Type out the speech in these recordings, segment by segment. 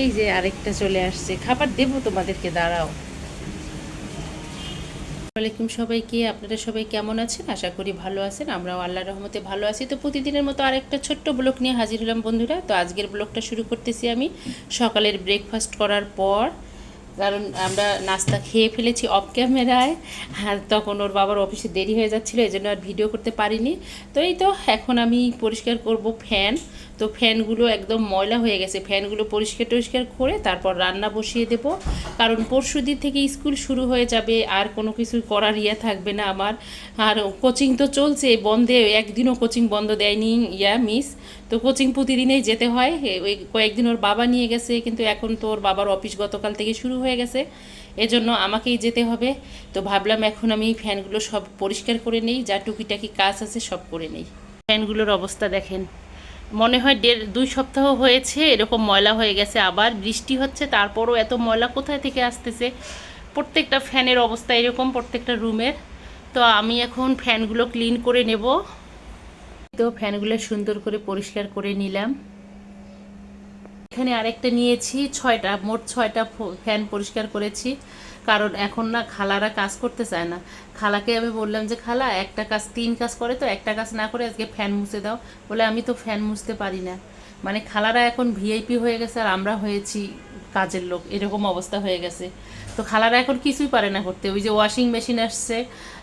এই যে আরেকটা চলে আসছে, খাবার দেবো তোমাদেরকে, দাঁড়াও। ওয়ালাইকুম সবাইকে, আপনারা সবাই কেমন আছেন? আশা করি ভালো আছেন। আমরাও আল্লাহর রহমতে ভালো আছি। তো প্রতিদিনের মতো আরেকটা ছোট্ট ব্লগ নিয়ে হাজির হলাম বন্ধুরা। তো আজকের ব্লগটা শুরু করতেছি আমি সকালের ব্রেকফাস্ট করার পর, কারণ আমরা নাস্তা খেয়ে ফেলেছি অফ ক্যামেরায়। আর তখন ওর বাবার অফিসে দেরি হয়ে যাচ্ছিলো, এই জন্য আর ভিডিও করতে পারিনি। তো এই তো এখন আমি পরিষ্কার করব ফ্যান। তো ফ্যানগুলো একদম ময়লা হয়ে গেছে, ফ্যানগুলো পরিষ্কার টরিষ্কার করে তারপর রান্না বসিয়ে দেব। কারণ পরশুদিন থেকে স্কুল শুরু হয়ে যাবে, আর কোনো কিছু করার থাকবে না আমার। আর কোচিং তো চলছে, বন্ধে একদিনও কোচিং বন্ধ দেয়নি মিস। তো কোচিং প্রতিদিনেই যেতে হয়। ওই কয়েকদিন ওর বাবা নিয়ে গেছে, কিন্তু এখন তো ওর বাবার অফিস গতকাল থেকে শুরু হয়ে গেছে, এজন্য আমাকেই যেতে হবে। তো ভাবলাম এখন আমি ফ্যানগুলো সব পরিষ্কার করে নেই, যা টুকিটাকি কাজ আছে সব করে নেই। ফ্যানগুলোর অবস্থা দেখেন, মনে হয় 1.5-2 সপ্তাহ হয়েছে এরকম ময়লা হয়ে গেছে। আবার বৃষ্টি হচ্ছে, তারপরও এত ময়লা কোথায় থেকে আসতেছে। প্রত্যেকটা ফ্যানের অবস্থা এরকম, প্রত্যেকটা রুমের। তো আমি এখন ফ্যানগুলো ক্লিন করে নেব। তো ফ্যানগুলো সুন্দর করে পরিষ্কার করে নিলাম। এখানে আরেকটা নিয়েছি, 6টা, মোট 6টা ফ্যান পরিষ্কার করেছি। কারণ এখন না খালারা কাজ করতে চায় না। খালাকে আমি বললাম যে খালা, একটা কাজ 3 কাজ করে, তো একটা কাজ না করে আজকে ফ্যান মুছে দাও। বলে আমি তো ফ্যান মুছতে পারি না। মানে খালারা এখন ভিআইপি হয়ে গেছে, আর আমরা হয়েছি কাজের লোক, এরকম অবস্থা হয়ে গেছে। তো খালারা এখন কিছুই পারে না করতে। ওই যে ওয়াশিং মেশিন আসছে,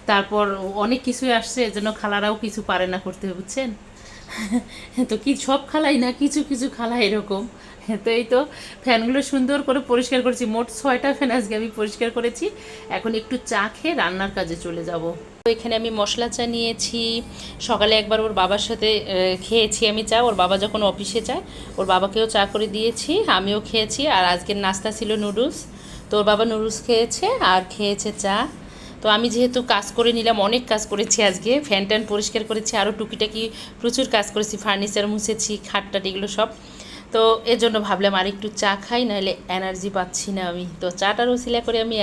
তারপর অনেক কিছুই আসছে, এজন্য খালারাও কিছু পারে না করতে, বুঝছেন? তো কি সব খালাই না, কিছু কিছু খালা এরকম। তো এই তো ফ্যানগুলো সুন্দর করে পরিষ্কার করেছি, মোট 6টা ফ্যান আজকে আমি পরিষ্কার করেছি। এখন একটু চা খেয়ে রান্নার কাজে চলে যাব। তো এখানে আমি মশলা চা নিয়েছি। সকালে একবার ওর বাবার সাথে খেয়েছি আমি চা, ওর বাবা যখন অফিসে যায় ওর বাবাকেও চা করে দিয়েছি, আমিও খেয়েছি। আর আজকের নাস্তা ছিল নুডলস, তো ওর বাবা নুডলস খেয়েছে আর খেয়েছে চা। তো আমি যেহেতু কাজ করে নিলাম, অনেক কাজ করেছি আজকে, ফ্যান ট্যান পরিষ্কার করেছি, আরও টুকিটাকি প্রচুর কাজ করেছি, ফার্নিচার মুছেছি, খাটটাট এগুলো সব। তো এর জন্য ভাবলাম আর একটু চা খাই, নাহলে এনার্জি পাচ্ছি না আমি। তো চাটার ওসিলা করে আমি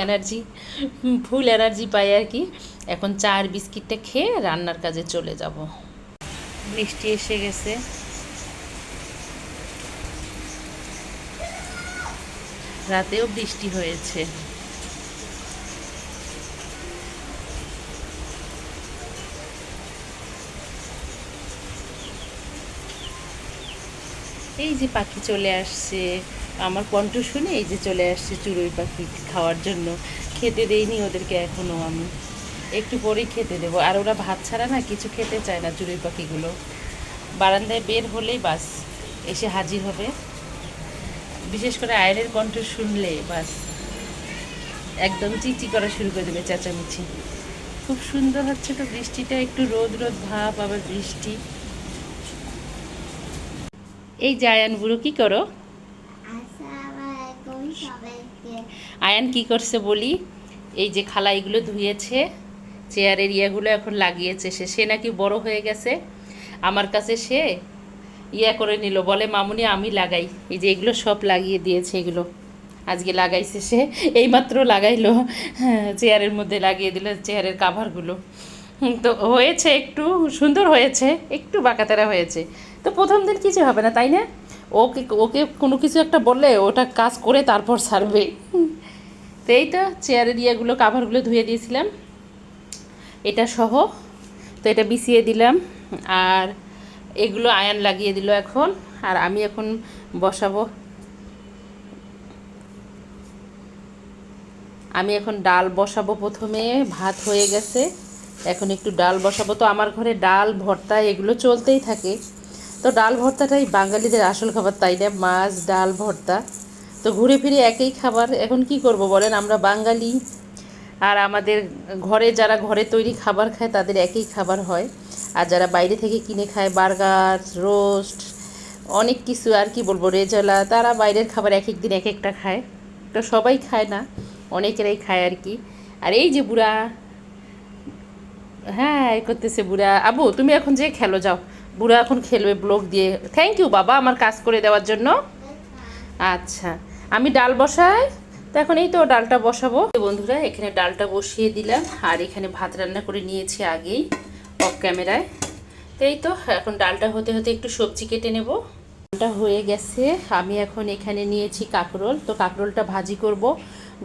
ফুল এনার্জি পাই আর কি। এখন চা আর বিস্কিটটা খেয়ে রান্নার কাজে চলে যাব। বৃষ্টি এসে গেছে, রাতেও বৃষ্টি হয়েছে। এই যে পাখি চলে আসছে, আমার কণ্ঠ শুনে এই যে চলে আসছে চড়ুই পাখি খাওয়ার জন্য। খেতে দেইনি ওদেরকে এখনও, আমি একটু পরেই খেতে দেবো। আর ওরা ভাত ছাড়া না কিছু খেতে চায় না চড়ুই পাখিগুলো। বারান্দায় বের হলেই বাস এসে হাজির হবে। বিশেষ করে আয়নের কণ্ঠ শুনলে বাস একদম চিচি করা শুরু করে দেবে, চেঁচামেচি। খুব সুন্দর হচ্ছে তো বৃষ্টিটা, একটু রোদ রোদ ভাব, আবার বৃষ্টি। এই যে আয়ান বুড়ো, কি করো? আয়ান কি করছে বলি, এই যে খালা এগুলো ধুয়েছে, চেয়ারের ইয়াগুলো এখন লাগিয়েছে। সে নাকি বড় হয়ে গেছে, আমার কাছে সে করে নিল, বলে মামুনি আমি লাগাই। এই যে এগুলো সব লাগিয়ে দিয়েছে, এগুলো আজকে লাগাইছে সে, এইমাত্র লাগাইলো। হ্যাঁ, চেয়ারের মধ্যে লাগিয়ে দিল চেয়ারের কাভারগুলো। তো হয়েছে, একটু সুন্দর হয়েছে, একটু বাঁকাতেরা হয়েছে। তো প্রথম দিন কিছু হবে না, তাই না? ওকে ওকে কোনো কিছু একটা বললে ওটা কাজ করে তারপর ছাড়বে। তো এই তো চেয়ারের ইয়েগুলো কাভারগুলো ধুয়ে দিয়েছিলাম, এটা সহ। তো এটা বিছিয়ে দিলাম, আর এগুলো আয়ান লাগিয়ে দিল এখন। আর আমি এখন বসাবো, আমি এখন ডাল বসাবো। প্রথমে ভাত হয়ে গেছে, এখন একটু ডাল বসাবো। তো আমার ঘরে ডাল ভর্তা এগুলো চলতেই থাকে। তো ডাল ভর্তাটাই বাঙালিদের আসল খাবার, তাই না? মাছ ডাল ভর্তা, তো ঘুরে ফিরে একই খাবার। এখন কি করব বলেন, আমরা বাঙালি, আর আমাদের ঘরে যারা ঘরে তৈরি খাবার খায় তাদের একই খাবার হয়। আর যারা বাইরে থেকে কিনে খায়, বার্গার, রোস্ট, অনেক কিছু, আর কি বলবো, রেজালা, তারা বাইরের খাবার এক এক দিন এক একটা খায়। তো সবাই খায় না, অনেকেরাই খায় আর কি। আর এই যে বুড়া, হ্যাঁ এই করতেছে বুড়া। আবু তুমি এখন যে খেলো যাও, বুড়া এখন খেলবে ব্লগ দিয়ে। থ্যাংক ইউ বাবা আমার কাজ করে দেওয়ার জন্য। আচ্ছা, আমি ডাল বসাই। তো এখন এই তো ডালটা বসাবো বন্ধুরা, এখানে ডালটা বসিয়ে দিলাম। আর এখানে ভাত রান্না করে নিয়েছি আগেই অফ ক্যামেরায়। তো এই তো এখন ডালটা হতে হতে একটু সবজি কেটে নেব। টা হয়ে গেছে। আমি এখন এখানে নিয়েছি কাঁকরোল। তো কাঁকরোলটা ভাজি করব।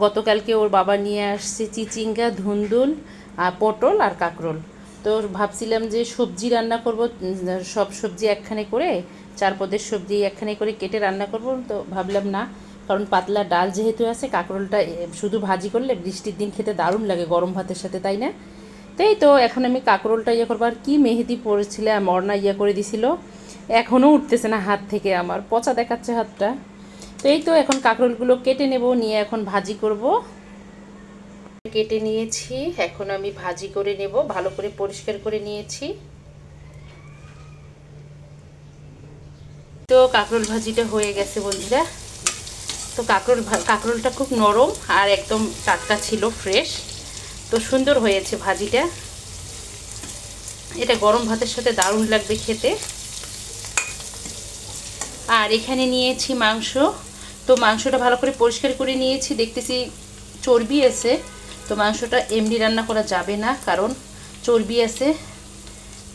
গতকালকে ওর বাবা নিয়ে আসছে চিচিঙ্গা, ধুন্দুল, পটল আর কাঁকরোল। তো ভাবছিলাম যে সবজি রান্না করব, সব সবজি একখানে করে, 4 পদের সবজি একখানে করে কেটে রান্না করব। তো ভাবলাম না, কারণ পাতলা ডাল যেহেতু আছে, কাঁকরোলটা শুধু ভাজি করলে বৃষ্টির দিন খেতে দারুণ লাগে গরম ভাতের সাথে, তাই না? তাই তো এখন আমি কাঁকরোলটা ইয়ে করবো। আর কি মেহেদি পড়েছিলাম, অর্ণা ইয়ে করে দিছিল, এখনও উঠতেছে না হাত থেকে, আমার পচা দেখাচ্ছে হাতটা। তো এই তো এখন কাঁকরোলগুলো কেটে নেব, নিয়ে এখন ভাজি করব। কেটে নিয়েছি, এখন আমি ভাজি করে নেব, ভালো করে পরিষ্কার করে নিয়েছি। তো কাঁকরোল ভাজিটা হয়ে গেছে বন্ধুরা। তো কাঁকরোলটা খুব নরম আর একদম টাটকা ছিল, ফ্রেশ। তো সুন্দর হয়েছে ভাজিটা, এটা গরম ভাতের সাথে দারুণ লাগবে খেতে। আর এখানে নিয়েছি মাংস। তো মাংসটা ভালো করে পরিষ্কার করে নিয়েছি, দেখতেছি চর্বি আছে। তো মাংসটা এমনি রান্না করা যাবে না, কারণ চর্বি আছে।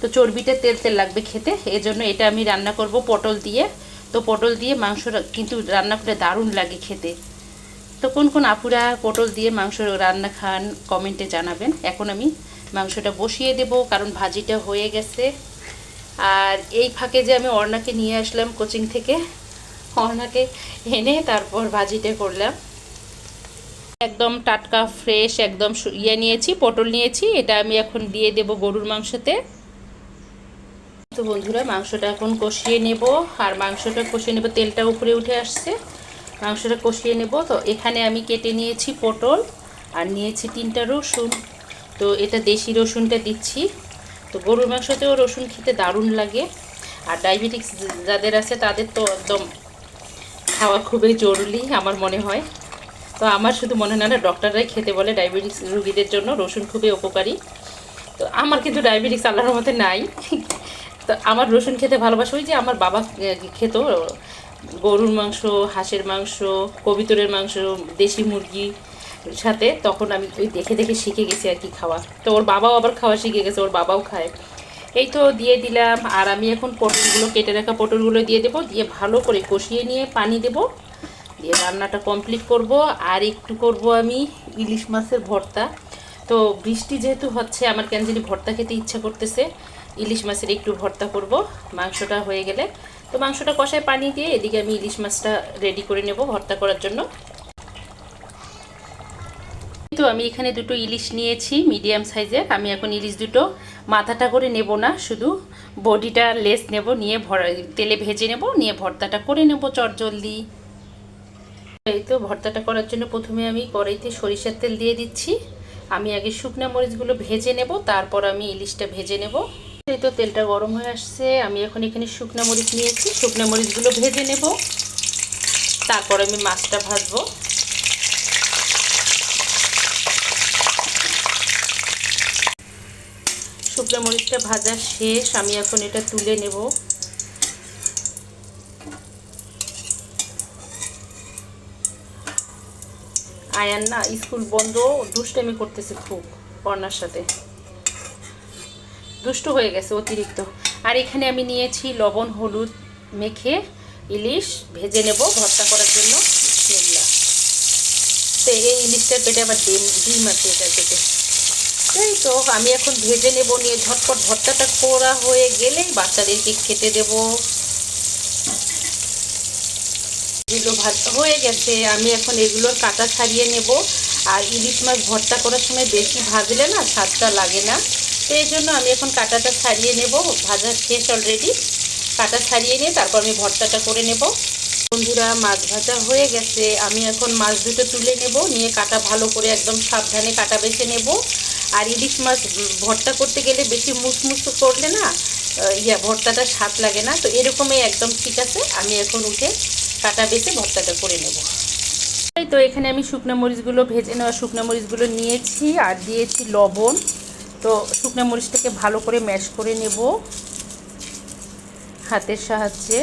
তো চর্বিটা তেল তেল লাগবে খেতে, এই জন্য এটা আমি রান্না করব পটল দিয়ে। তো পটল দিয়ে মাংসটা কিন্তু রান্না করে দারুণ লাগে খেতে। তো কোন কোন আপুরা পটল দিয়ে মাংস রান্না খান কমেন্টে জানাবেন। এখন আমি মাংসটা বসিয়ে দেব, কারণ ভাজিটা হয়ে গেছে। আর এই ফাঁকে যে আমি অর্ণাকে নিয়ে আসলাম কোচিং থেকে, অর্ণাকে এনে তারপর ভাজিটা করলাম। একদম টাটকা ফ্রেশ একদম নিয়েছি, পটল নিয়েছি, এটা আমি এখন দিয়ে দেব গরুর মাংসতে। তো বন্ধুরা মাংসটা এখন কষিয়ে নেব। আর মাংসটা কষিয়ে নেব, তেলটা উপরে উঠে আসছে, মাংসটা কষিয়ে নেব। তো এখানে আমি কেটে নিয়েছি পটল, আর নিয়েছি 3টা রসুন। তো এটা দেশি রসুনটা দিচ্ছি। তো গরুর মাংসতেও রসুন খেতে দারুণ লাগে। আর ডায়াবেটিক্স যাদের আছে তাদের তো একদম খাওয়া খুবই জরুরি আমার মনে হয়। তো আমার শুধু মনে হয় না, ডক্টররাই খেতে বলে ডায়াবেটিক্স রোগীদের জন্য রসুন খুবই উপকারী। তো আমার কিন্তু ডায়াবেটিক্স আল্লাহর মতে নাই। তো আমার রসুন খেতে ভালোবাসা, ওই যে আমার বাবা খেত গরুর মাংস, হাঁসের মাংস, কবিতরের মাংস, দেশি মুরগি সাথে, তখন আমি ওই দেখে দেখে শিখে গেছি আর কি খাওয়া। তো ওর বাবাও আবার খাওয়া শিখে গেছে, ওর বাবাও খায়। এই তো দিয়ে দিলাম। আর আমি এখন পটলগুলো, কেটে রাখা পটলগুলো দিয়ে দেবো, দিয়ে ভালো করে কষিয়ে নিয়ে পানি দেব, দিয়ে রান্নাটা কমপ্লিট করব। আর একটু করব আমি ইলিশ মাছের ভর্তা। তো বৃষ্টি যেহেতু হচ্ছে, আমার কেন জানি ভর্তা খেতে ইচ্ছা করতেছে, ইলিশ মাছের একটু ভর্তা করব মাংসটা হয়ে গেলে। তো মাংসটা কষায় পানি দিয়ে এদিকে আমি ইলিশ মাছটা রেডি করে নেব ভর্তা করার জন্য। তো আমি এখানে 2টো ইলিশ নিয়েছি মিডিয়াম সাইজের। আমি এখন ইলিশ দুটো মাথাটা করে নেব না, শুধু বডিটা লেস নেব, নিয়ে তেলে ভেজে নেব, নিয়ে ভর্তাটা করে নেব চটজলদি। এই তো ভর্তাটা করার জন্য প্রথমে আমি কড়াইতে সরিষার তেল দিয়ে দিচ্ছি। আমি আগে শুকনো মরিচগুলো ভেজে নেব, তারপর আমি ইলিশটা ভেজে নেব। এই তো তেলটা গরম হয়ে আসছে, আমি এখন এখানে শুকনো মরিচ নিয়েছি, শুকনো মরিচগুলো ভেজে নেব, তারপর আমি মাছটা ভাজবো। শুকনো মরিচটা ভাজা শেষ, আমি এখন এটা তুলে নেব। আয়ান না স্কুল বন্ধ, দুষ্টামি করতেছে খুব, অর্ণার সাথে দুষ্ট হয়ে গেছে অতিরিক্ত। আর এখানে আমি নিয়েছি লবণ হলুদ মেখে ইলিশ ভেজে নেব ভর্তা করার জন্য। তো এই ইলিশটার পেটে আবার ডিম আছে, এটার পেটে। এই তো আমি এখন ভেজে নেব, নিয়ে ঝটপট ভর্তাটা করা হয়ে গেলেই বাচ্চাদেরকে খেতে দেব। এগুলো ভাজা হয়ে গেছে, আমি এখন এগুলোর কাটা ছাড়িয়ে নেব। আর ইলিশ মাছ ভর্তা করার সময় বেশি ভাজলে না স্বাদটা লাগে না, তো এই জন্য আমি এখন কাটাটা ছাড়িয়ে নেব। ভাজা শেষ অলরেডি, কাটা ছাড়িয়ে নিয়ে তারপর আমি ভর্তাটা করে নেব। বন্ধুরা মাছ ভাজা হয়ে গেছে, আমি এখন মাছ দুটো তুলে নেব, নিয়ে কাটা ভালো করে একদম সাবধানে কাটা বেছে নেব। আর ইলিশ মাছ ভর্তা করতে গেলে বেশি মুসমুস করলে না ভর্তাটা স্বাদ লাগে না। তো এরকমই একদম ঠিক আছে, আমি এখন উঠে কাটা বেছে ভর্তাটা করে নেব। এই তো এখানে আমি শুকনো মরিচগুলো ভেজে নেওয়া শুকনো মরিচগুলো নিয়েছি আর দিয়েছি লবণ। তো শুকনো মরিচটাকে ভালো করে ম্যাশ করে নেব হাতের সাহায্যে।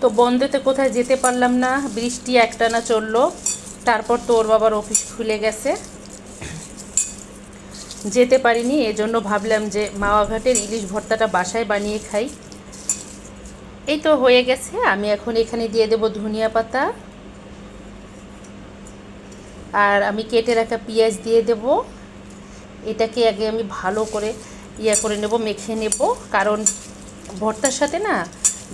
তো বন্ধতে কোথায় যেতে পারলাম না, বৃষ্টি একটানা চললো, তারপর তো ওর বাবার অফিস খুলে গেছে। যেতে পারিনি, এজন্য ভাবলাম যে মাওয়া ঘাটের ইলিশ ভর্তাটা বাসায় বানিয়ে খাই। এই তো হয়ে গেছে। আমি এখন এখানে দিয়ে দেব ধনিয়া পাতা, আর আমি কেটে রাখা পেঁয়াজ দিয়ে দেব। এটাকে আগে আমি ভালো করে করে নেব, মেখে নেব, কারণ ভর্তার সাথে না,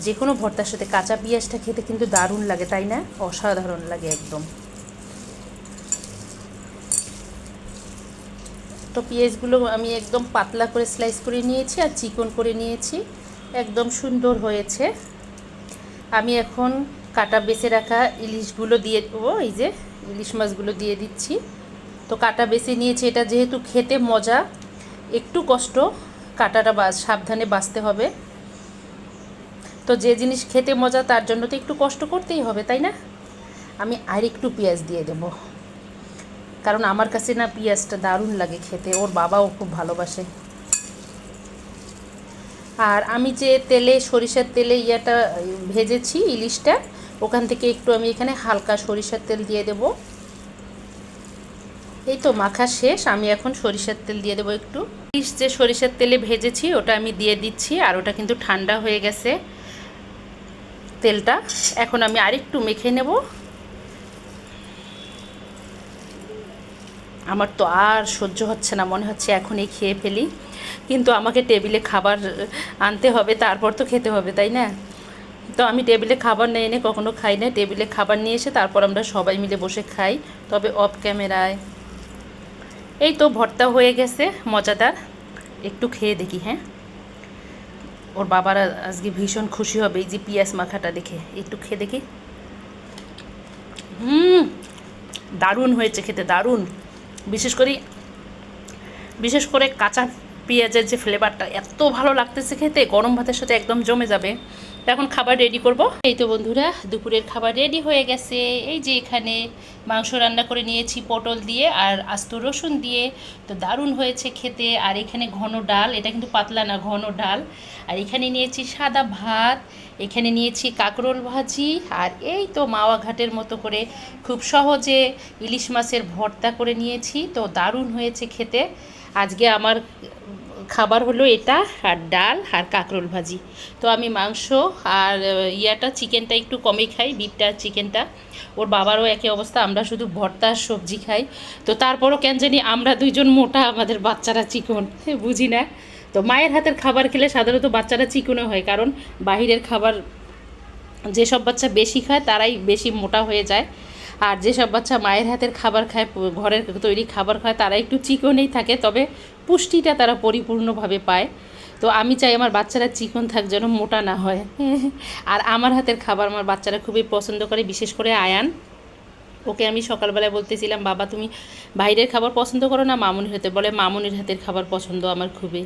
যে কোনো ভর্তার সাথে কাঁচা পেঁয়াজটা খেতে কিন্তু দারুণ লাগে, তাই না? অসাধারণ লাগে একদম। তো পেঁয়াজগুলো আমি একদম পাতলা করে স্লাইস করে নিয়েছি আর চিকন করে নিয়েছি, একদম সুন্দর হয়েছে। আমি এখন কাটা বেছে রাখা ইলিশগুলো দিয়ে দেবো, এই যে ইলিশ মাছগুলো দিয়ে দিচ্ছি। তো কাটা বেছে নিয়েছি, এটা যেহেতু খেতে মজা, একটু কষ্ট, কাটাটা সাবধানে বাছতে হবে। তো যে জিনিস খেতে মজা তার জন্য তো একটু কষ্ট করতেই হবে, তাই না? আমি আর একটু পেঁয়াজ দিয়ে দেব, কারণ আমার কাছে না পেঁয়াজটা দারুণ লাগে খেতে, ওর বাবাও খুব ভালোবাসে। আর আমি যে তেলে, সরিষার তেলে ভেজেছি ইলিশটা, ওখান থেকে একটু আমি এখানে হালকা সরিষার তেল দিয়ে দেব। এই তো মাখা শেষ, আমি এখন সরিষার তেল দিয়ে দেবো একটু। ইলিশ যে সরিষার তেলে ভেজেছি ওটা আমি দিয়ে দিচ্ছি, আর ওটা কিন্তু ঠান্ডা হয়ে গেছে তেলটা। এখন আমি আরেকটু মেখে নেব। আমার তো আর সহ্য হচ্ছে না, মনে হচ্ছে এখনই খেয়ে ফেলি, কিন্তু আমাকে টেবিলে খাবার আনতে হবে, তারপর তো খেতে হবে, তাই না? তো আমি টেবিলে খাবার নিয়ে এনে কখনো খাই না, টেবিলে খাবার নিয়ে এসে তারপর আমরা সবাই মিলে বসে খাই, তবে অফ ক্যামেরায়। এই তো ভর্তা হয়ে গেছে মজাদার, একটু খেয়ে দেখি। হ্যাঁ, ওর বাবারা আজকে ভীষণ খুশি হবে এই যে পেঁয়াজ মাখাটা দেখে, একটু খেয়ে দেখি। দারুণ হয়েছে খেতে, দারুণ। বিশেষ করে কাঁচা পেঁয়াজের যে ফ্লেভারটা এত ভালো লাগতেছে খেতে, গরম ভাতের সাথে একদম জমে যাবে। এখন খাবার রেডি করব। এই তো বন্ধুরা, দুপুরের খাবার রেডি হয়ে গেছে। এই যে এখানে মাংস রান্না করে নিয়েছি পটল দিয়ে আর আস্ত রসুন দিয়ে, তো দারুণ হয়েছে খেতে। আর এখানে ঘন ডাল, এটা কিন্তু পাতলা না, ঘন ডাল। আর এখানে নিয়েছি সাদা ভাত, এখানে নিয়েছি কাঁকরোল ভাজি, আর এই তো মাওয়া ঘাটের মতো করে খুব সহজে ইলিশ মাছের ভর্তা করে নিয়েছি। তো দারুণ হয়েছে খেতে। আজকে আমার খাবার হলো এটা, আর ডাল আর কাঁকরোল ভাজি। তো আমি মাংস আর চিকেনটা একটু কমই খাই, বিফটা আর চিকেনটা। ওর বাবারও একই অবস্থা, আমরা শুধু ভর্তা আর সবজি খাই। তো তারপরও কেন জানি আমরা দুইজন মোটা, আমাদের বাচ্চারা চিকন, বুঝি না। তো মায়ের হাতের খাবার খেলে সাধারণত বাচ্চারা চিকনো হয়, কারণ বাহিরের খাবার যেসব বাচ্চা বেশি খায় তারাই বেশি মোটা হয়ে যায়, আর যেসব বাচ্চা মায়ের হাতের খাবার খায়, ঘরের তৈরি খাবার খায়, তারা একটু চিকনেই থাকে, তবে পুষ্টিটা তারা পরিপূর্ণভাবে পায়। তো আমি চাই আমার বাচ্চারা চিকন থাক, যেন মোটা না হয়। আর আমার হাতের খাবার আমার বাচ্চারা খুবই পছন্দ করে, বিশেষ করে আয়ান। ওকে আমি সকালবেলায় বলতেছিলাম, বাবা তুমি বাইরের খাবার পছন্দ করো না মামুনির হাতে? বলে মামুনির হাতের খাবার পছন্দ আমার খুবই।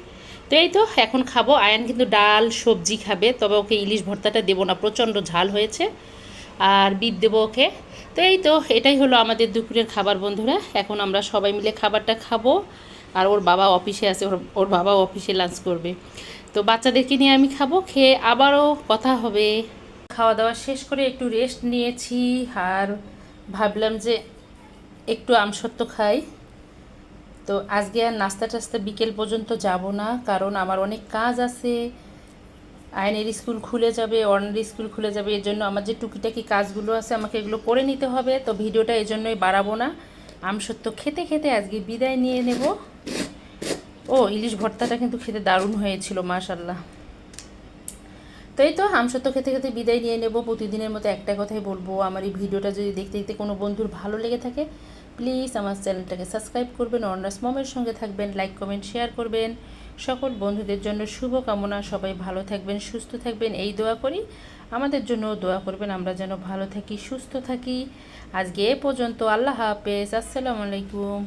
তো এই তো এখন খাবো। আয়ান কিন্তু ডাল সবজি খাবে, তবে ওকে ইলিশ ভর্তাটা দেবো না, প্রচণ্ড ঝাল হয়েছে, আর বিট দেবো ওকে। তো এই তো এটাই হলো আমাদের দুপুরের খাবার বন্ধুরা। এখন আমরা সবাই মিলে খাবারটা খাবো, আর ওর বাবা অফিসে আছে, ওর বাবা অফিসে লাঞ্চ করবে। তো বাচ্চাদেরকে নিয়ে আমি খাবো, খেয়ে আবারও কথা হবে। খাওয়া দাওয়া শেষ করে একটু রেস্ট নিয়েছি, আর ভাবলাম যে একটু আমসত্ত্ব খাই। তো আজকে আর নাস্তা টাস্তা বিকেল পর্যন্ত যাব না, কারণ আমার অনেক কাজ আছে। আয়নের স্কুল খুলে যাবে, অর্ণের স্কুল খুলে যাবে, এর জন্য আমার যে টুকিটাকি কাজগুলো আছে আমাকে এগুলো করে নিতে হবে। তো ভিডিওটা এই জন্যই বাড়াবো না। আমসত্ত্ব খেতে খেতে আজকে বিদায় নিয়ে নেব। ও ইলিশ ভর্তাটা কিন্তু খেতে দারুণ হয়েছিল, মাশাল্লাহ। তো এই তো আমসত্ত্ব খেতে খেতে বিদায় নিয়ে নেব। প্রতিদিনের মতো একটা কথাই বলবো, আমার এই ভিডিওটা যদি দেখতে দেখতে কোনো বন্ধুর ভালো লেগে থাকে, প্লিজ আমার চ্যানেলটাকে সাবস্ক্রাইব করবেন, অর্ণাস মমের সঙ্গে থাকবেন, লাইক কমেন্ট শেয়ার করবেন। সকল বন্ধুদের জন্য শুভ কামনা, সবাই ভালো থাকবেন, সুস্থ থাকবেন, এই দোয়া করি। আমাদের জন্য দোয়া করবেন, আমরা যেন ভালো থাকি, সুস্থ থাকি। আজকে এ পর্যন্ত। আল্লাহ হাফেজ, আসসালামু আলাইকুম।